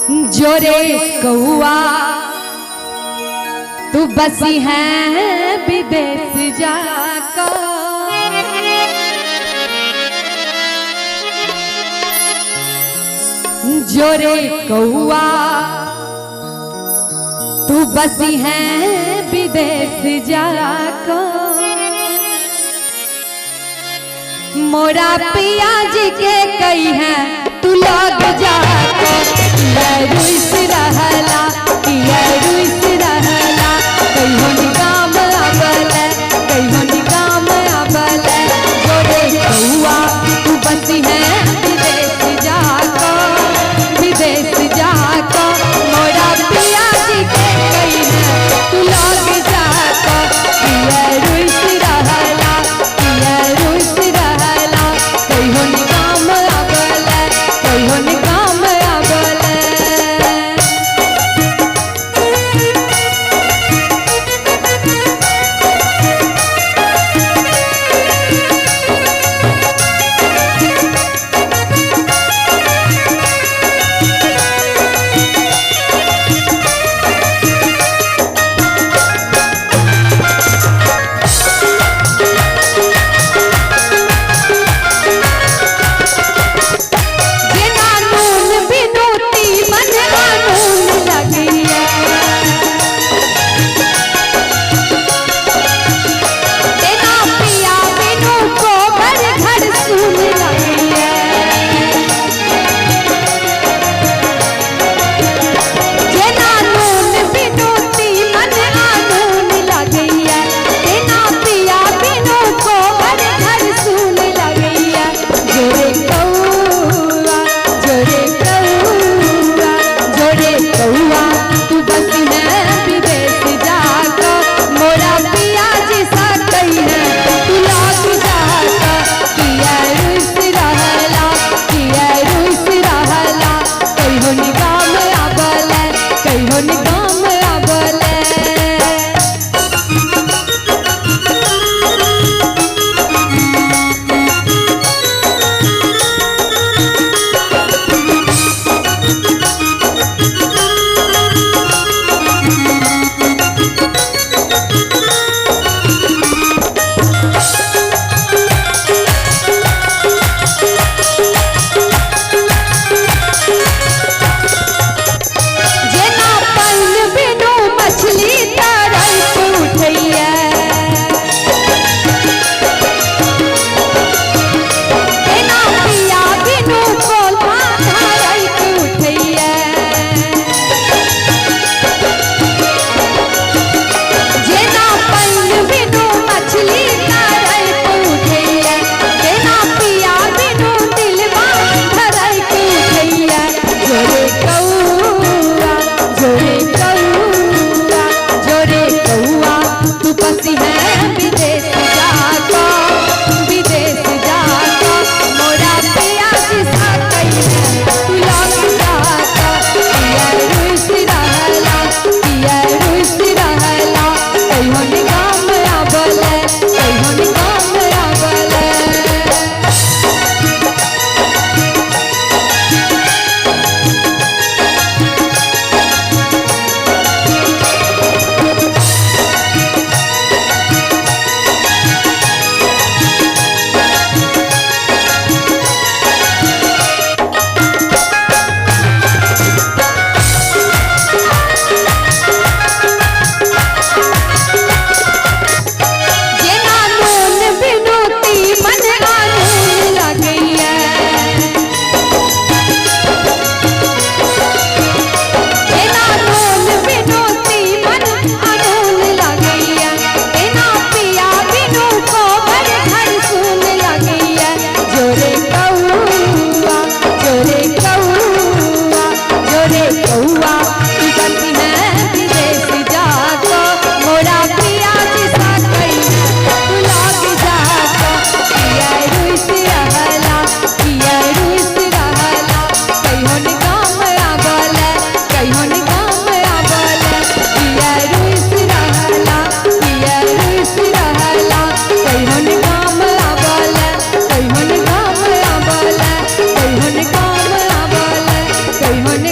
जोरे कौआ तू बसी है विदेश जाकर, जोरे कौआ तू बसी है विदेश जाकर, मोरा पिया जी के कई है तू लग जाकर, रुइस रहला रुइस रहला कहियो निकाम अबले कहियो निकाम अबले, जोरे कौआ तू बसी है विदेश जाकर विदेश जाकर, मोरा पिया जी के कई है तू लग जाकर, रुइस रहला रुइस रहला कहियो निकाम अबले कहियो निकाम अबले। कोई होने